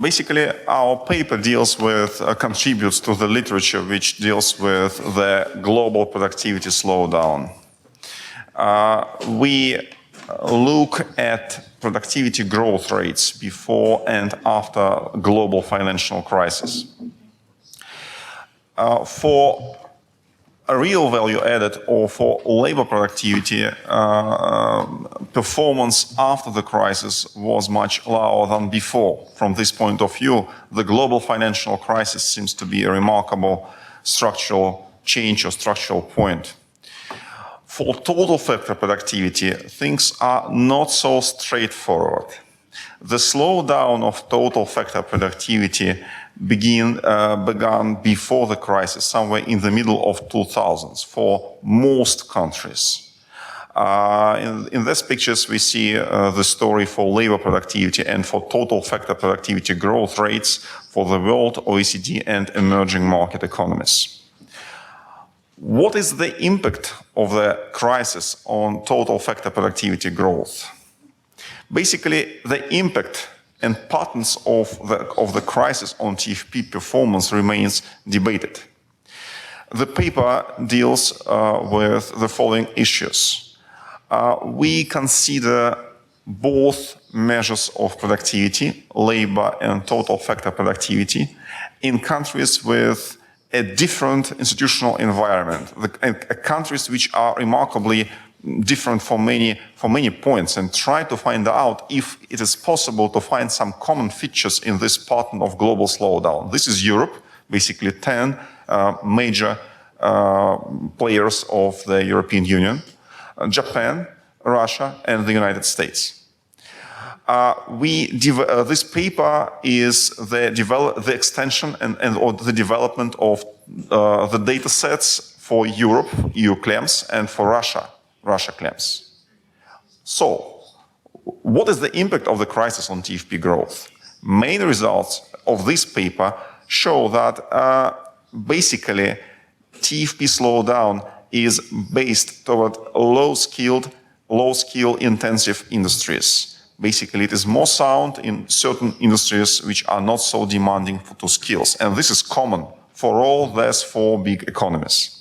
Basically, our paper deals with, contributes to the literature which deals with the global productivity slowdown. We look at productivity growth rates before and after global financial crisis. For a real value added or for labor productivity, performance after the crisis was much lower than before. From this point of view, the global financial crisis seems to be a remarkable structural change or structural point. For total factor productivity, things are not so straightforward. The slowdown of total factor productivity began before the crisis, somewhere in the middle of 2000s for most countries. In these pictures, we see the story for labor productivity and for total factor productivity growth rates for the world, OECD, and emerging market economies. What is the impact of the crisis on total factor productivity growth? Basically, the impact and patterns of the crisis on TFP performance remains debated. The paper deals with the following issues. We consider both measures of productivity, labor and total factor productivity, in countries with a different institutional environment, countries which are remarkably different for many points, and try to find out if it is possible to find some common features in this pattern of global slowdown. This is Europe, basically 10 major players of the European Union, Japan, Russia, and the United States. This paper is the extension or the development of the data sets for Europe, EU KLEMS, and for Russia KLEMS. So, what is the impact of the crisis on TFP growth? Main results of this paper show that basically TFP slowdown is based toward low skill intensive industries. Basically, it is more sound in certain industries which are not so demanding to skills. And this is common for all these four big economies.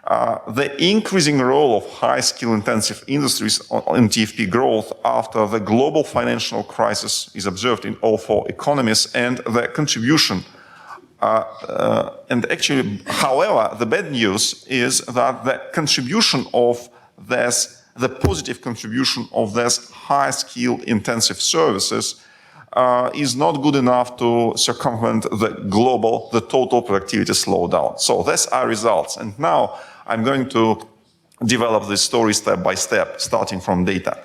The increasing role of high skill intensive industries in TFP growth after the global financial crisis is observed in all four economies, and the contribution and actually, however, the bad news is that the contribution of the positive contribution of these high skill intensive services is not good enough to circumvent the total productivity slowdown. So these are results. And now I'm going to develop this story step by step, starting from data.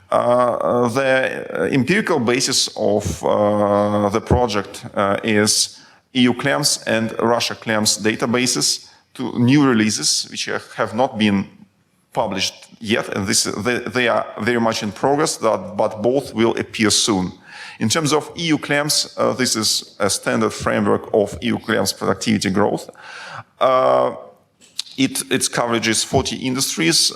The empirical basis of the project is EU KLEMS and Russia KLEMS databases, to new releases which have not been published yet, and they are very much in progress, but both will appear soon. In terms of EU KLEMS, this is a standard framework of EU KLEMS productivity growth. Its coverage is 40 industries.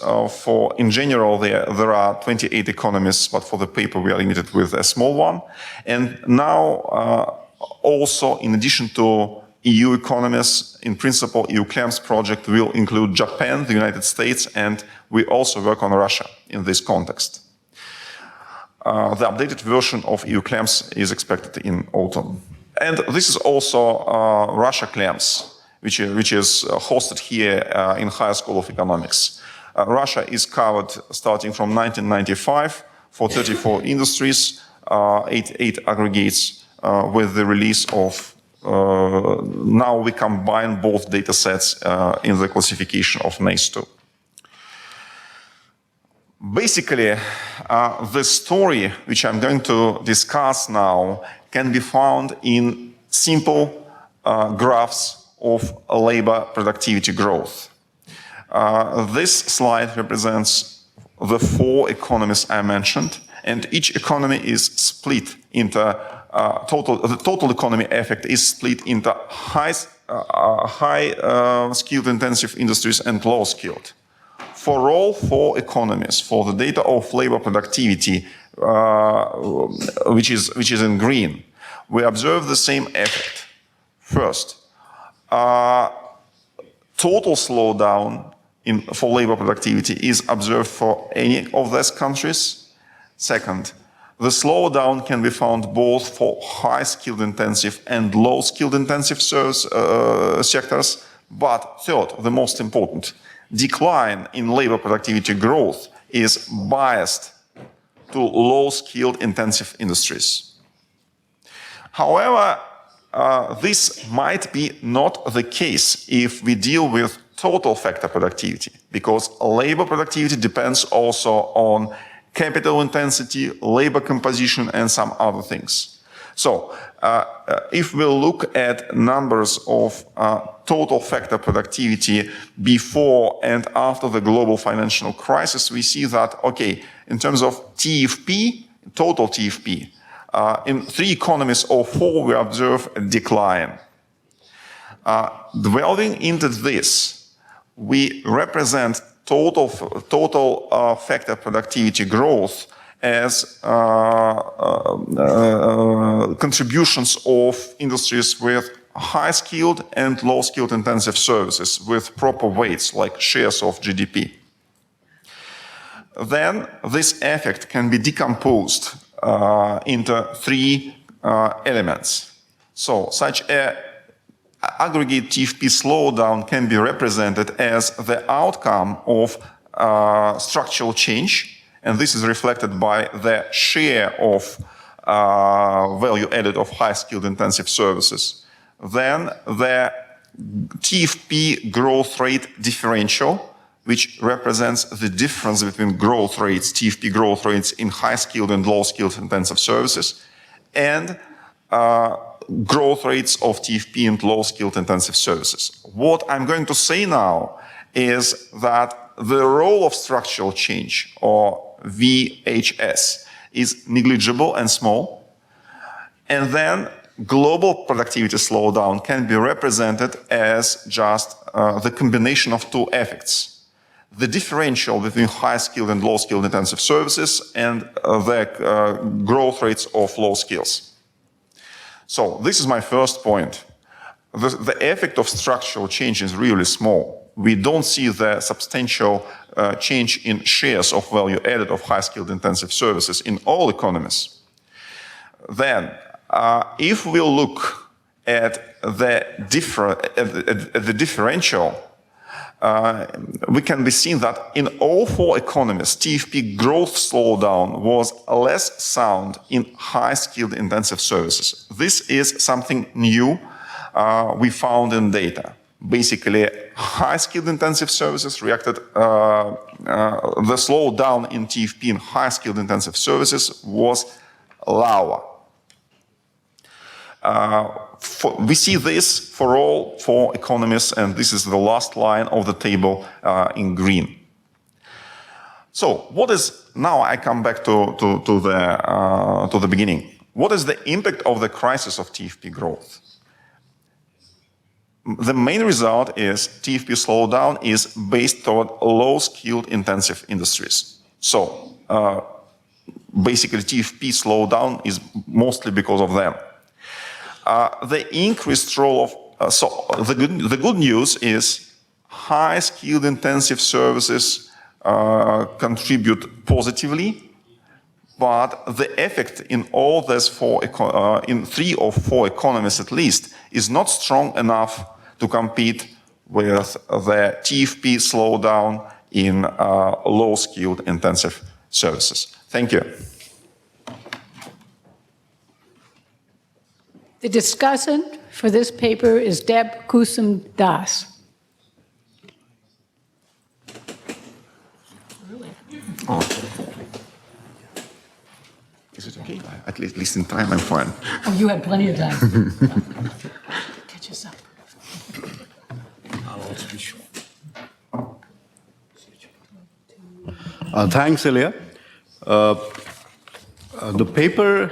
In general, there are 28 economies, but for the paper we are limited with a small one. And now, also in addition to EU economies, in principle, EU KLEMS project will include Japan, the United States, and we also work on Russia in this context. The updated version of EU KLEMS is expected in autumn. And this is also Russia KLEMS, which is hosted here in Higher School of Economics. Russia is covered starting from 1995 for 34 industries, eight aggregates with the release of now we combine both data sets in the classification of NACE2. Basically, the story which I'm going to discuss now can be found in simple graphs of labor productivity growth. This slide represents the four economies I mentioned, and each economy is split into the total economy effect is split into high skilled intensive industries and low skilled. For all four economies, for the data of labor productivity, which is in green, we observe the same effect. First, total slowdown for labor productivity is observed for any of these countries. Second, the slowdown can be found both for high-skilled intensive and low-skilled intensive service sectors. But third, the most important, decline in labor productivity growth is biased to low-skilled intensive industries. However, this might be not the case if we deal with total factor productivity, because labor productivity depends also on capital intensity, labor composition, and some other things. So, if we look at numbers of total factor productivity before and after the global financial crisis, we see that, okay, in terms of TFP, total TFP, in 3 economies or 4, we observe a decline. Delving into this, we represent total factor productivity growth as contributions of industries with high-skilled and low-skilled intensive services with proper weights like shares of GDP. Then this effect can be decomposed into 3 elements. So such a aggregate TFP slowdown can be represented as the outcome of structural change, and this is reflected by the share of value added of high-skilled intensive services. Then the TFP growth rate differential, which represents the difference between growth rates, TFP growth rates in high-skilled and low-skilled intensive services, and growth rates of TFP and low-skilled intensive services. What I'm going to say now is that the role of structural change, or VHS, is negligible and small, and then global productivity slowdown can be represented as just the combination of 2 effects. The differential between high-skilled and low-skilled intensive services and the growth rates of low skills. So this is my first point. The effect of structural change is really small. We don't see the substantial change in shares of value added of high-skilled intensive services in all economies. Then, if we look at the differential, we can be seen that in all 4 economies, TFP growth slowdown was less sound in high-skilled intensive services. This is something new we found in data. Basically, high-skilled intensive services reacted, the slowdown in TFP in high-skilled intensive services was lower. We see this for all 4 economies, and this is the last line of the table in green. So, what is, now I come back to the beginning. What is the impact of the crisis of TFP growth? The main result is TFP slowdown is based toward low-skilled intensive industries. So, basically TFP slowdown is mostly because of them. The increased role of, the good news is high-skilled intensive services contribute positively, but the effect in all these 4, in 3 or 4 economies at least, is not strong enough to compete with the TFP slowdown in low-skilled intensive services. Thank you. The discussant for this paper is Deb Kusum Das. Oh. Is it okay? At least in time, I'm fine. Oh, you had plenty of time. Catch us up. I'll also be short. Thanks, Ilya. The paper,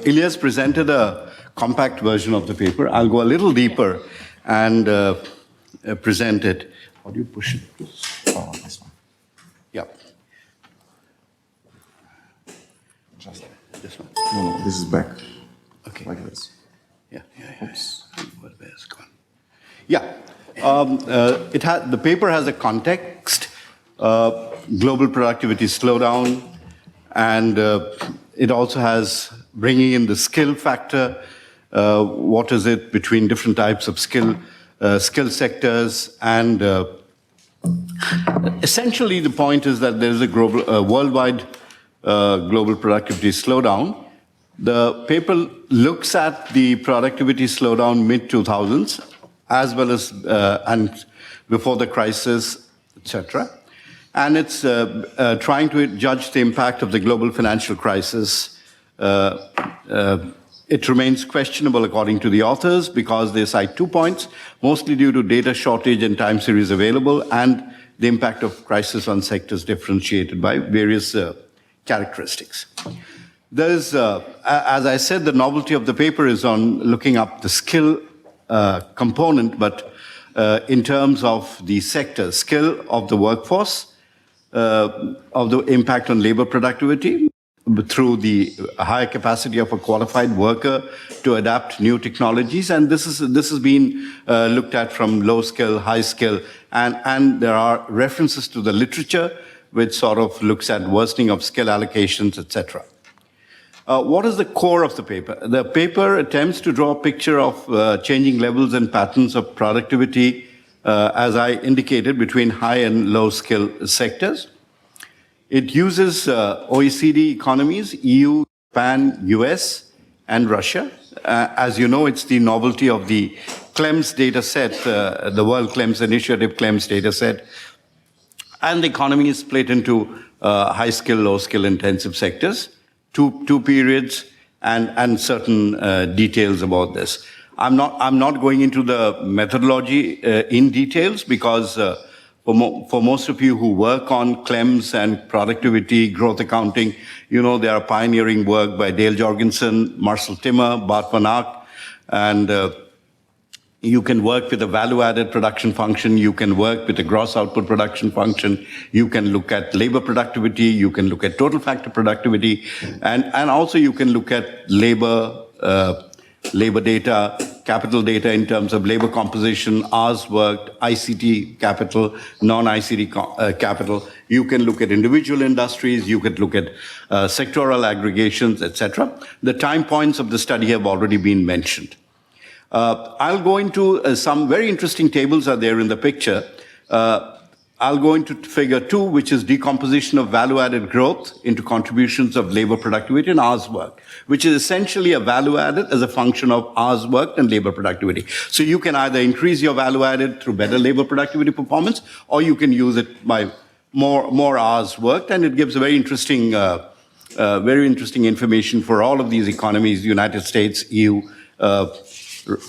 Ilya's presented a compact version of the paper. I'll go a little deeper and present it. How do you push it? Oh, this one. Yeah. Just this one. No, this is back. Okay. Like this. Yeah. Oops. Where's it gone? Yeah. The paper has a context, global productivity slowdown, and it also has bringing in the skill factor. What is it between different types of skill sectors, and essentially the point is that there is a worldwide global productivity slowdown. The paper looks at the productivity slowdown mid-2000s, as well as and before the crisis, etc. And it's trying to judge the impact of the global financial crisis. It remains questionable according to the authors because they cite 2 points, mostly due to data shortage and time series available, and the impact of crisis on sectors differentiated by various characteristics. There's, as I said, the novelty of the paper is on looking up the skill component, but in terms of the sector, skill of the workforce, of the impact on labor productivity through the higher capacity of a qualified worker to adapt new technologies. And this has been looked at from low skill, high skill, and there are references to the literature which sort of looks at worsening of skill allocations, etc. What is the core of the paper? The paper attempts to draw a picture of changing levels and patterns of productivity, as I indicated, between high and low skill sectors. It uses OECD economies, EU, Japan, US, and Russia. As you know, it's the novelty of the KLEMS data set, the World KLEMS Initiative KLEMS data set. And the economy is split into high skill, low skill intensive sectors, two periods, and certain details about this. I'm not going into the methodology in details because for most of you who work on KLEMS and productivity, growth accounting, you know there are pioneering work by Dale Jorgensen, Marcel Timmer, Bart van Aert, and you can work with a value-added production function, you can work with a gross output production function, you can look at labor productivity, you can look at total factor productivity, and also you can look at labor data, capital data in terms of labor composition, hours worked, ICT capital, non-ICT capital. You can look at individual industries, you could look at sectoral aggregations, etc. The time points of the study have already been mentioned. I'll go into some very interesting tables are there in the picture. I'll go into figure 2, which is decomposition of value-added growth into contributions of labor productivity and hours worked, which is essentially a value-added as a function of hours worked and labor productivity. So you can either increase your value-added through better labor productivity performance, or you can use it by more hours worked, and it gives a very interesting information for all of these economies, United States, EU,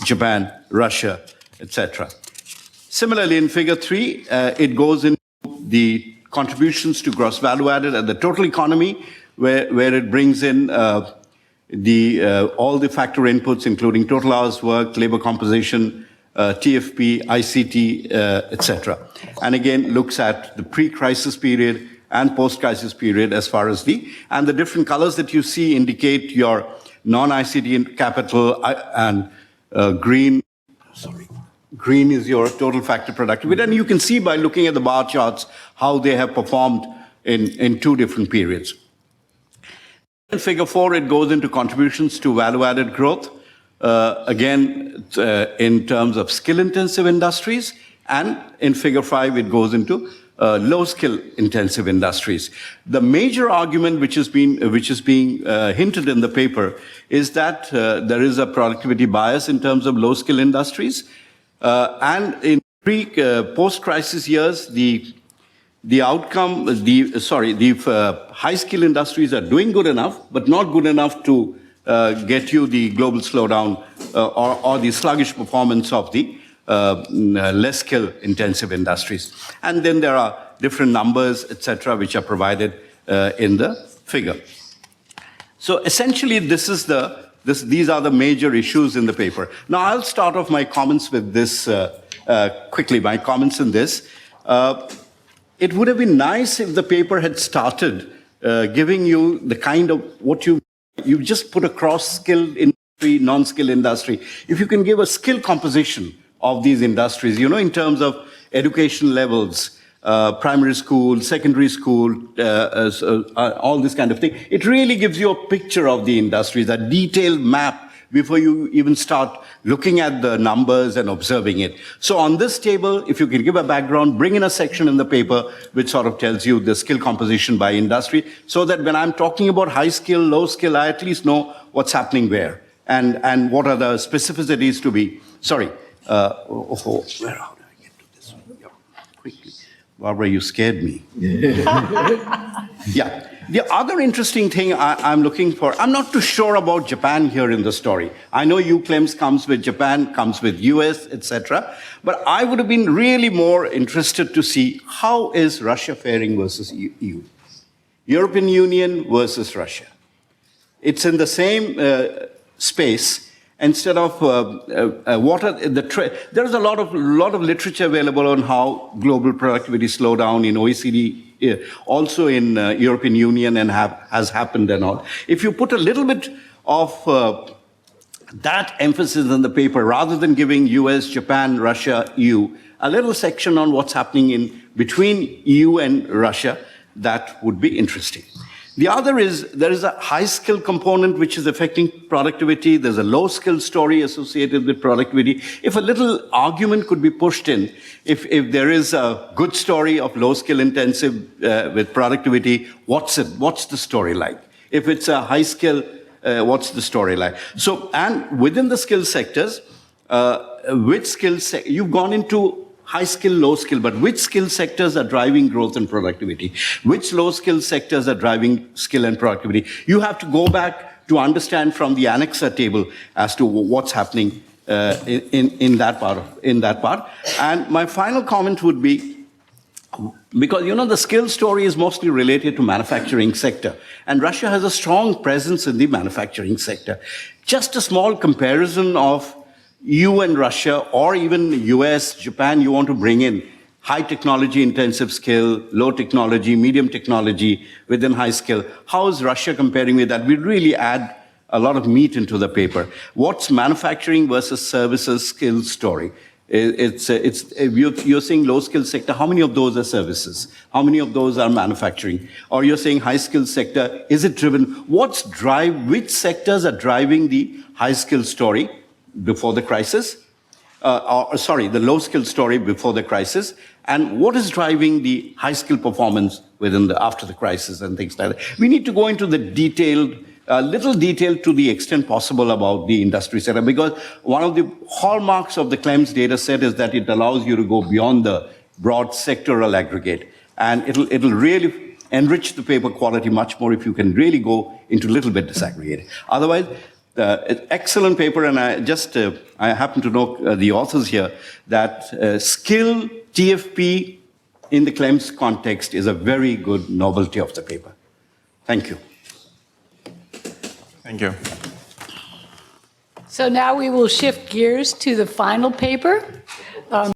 Japan, Russia, etc. Similarly, in figure 3, it goes into the contributions to gross value added at the total economy, where it brings in all the factor inputs, including total hours worked, labor composition, TFP, ICT, etc. And again, looks at the pre-crisis period and post-crisis period as far as the different colors that you see indicate your non-ICT capital, and green is your total factor productivity. And you can see by looking at the bar charts how they have performed in 2 different periods. In figure 4, it goes into contributions to value-added growth, again, in terms of skill-intensive industries. And in figure 5, it goes into low-skill intensive industries. The major argument which is being hinted in the paper is that there is a productivity bias in terms of low-skill industries. And in post-crisis years, the high-skill industries are doing good enough, but not good enough to get you the global slowdown or the sluggish performance of the less skill-intensive industries. And then there are different numbers, etc., which are provided in the figure. So essentially, these are the major issues in the paper. Now, I'll start off my comments with this quickly. My comments in this. It would have been nice if the paper had started giving you the kind of what you just put across skilled industry, non-skilled industry. If you can give a skill composition of these industries, in terms of education levels, primary school, secondary school, all this kind of thing, it really gives you a picture of the industries, a detailed map before you even start looking at the numbers and observing it. So on this table, if you can give a background, bring in a section in the paper which sort of tells you the skill composition by industry, so that when I'm talking about high skill, low skill, I at least know what's happening where and what are the specificities to be. Sorry. Where, how do I get to this one? Yeah, quickly. Barbara, you scared me. Yeah. The other interesting thing I'm looking for, I'm not too sure about Japan here in the story. I know EU KLEMS comes with Japan, comes with US, etc. But I would have been really more interested to see how is Russia faring versus EU. European Union versus Russia. It's in the same space. Instead of there's a lot of literature available on how global productivity slowed down in OECD, also in European Union, and has happened and all. If you put a little bit of that emphasis in the paper, rather than giving US, Japan, Russia, EU, a little section on what's happening in between EU and Russia, that would be interesting. The other is, there is a high skill component which is affecting productivity. There's a low skill story associated with productivity. If a little argument could be pushed in, if there is a good story of low skill intensive with productivity, what's the story like? If it's a high skill, what's the story like? So, and within the skill sectors, which skills, you've gone into high skill, low skill, but which skill sectors are driving growth and productivity? Which low skill sectors are driving skill and productivity? You have to go back to understand from the Annexa table as to what's happening in that part. And my final comment would be, because the skill story is mostly related to manufacturing sector, and Russia has a strong presence in the manufacturing sector. Just a small comparison of EU and Russia, or even US, Japan, you want to bring in high technology intensive skill, low technology, medium technology within high skill. How is Russia comparing with that? We really add a lot of meat into the paper. What's manufacturing versus services skill story? You're saying low skill sector, how many of those are services? How many of those are manufacturing? Or you're saying high skill sector, is it driven? Which sectors are driving the high skill story before the crisis? The low skill story before the crisis, and what is driving the high skill performance after the crisis and things like that. We need to go into the little detail to the extent possible about the industry sector, because one of the hallmarks of the KLEMS data set is that it allows you to go beyond the broad sectoral aggregate, and it'll really enrich the paper quality much more if you can really go into a little bit disaggregated. Otherwise, excellent paper, and I happen to know the authors here, that skill TFP in the KLEMS context is a very good novelty of the paper. Thank you. Thank you. So now we will shift gears to the final paper.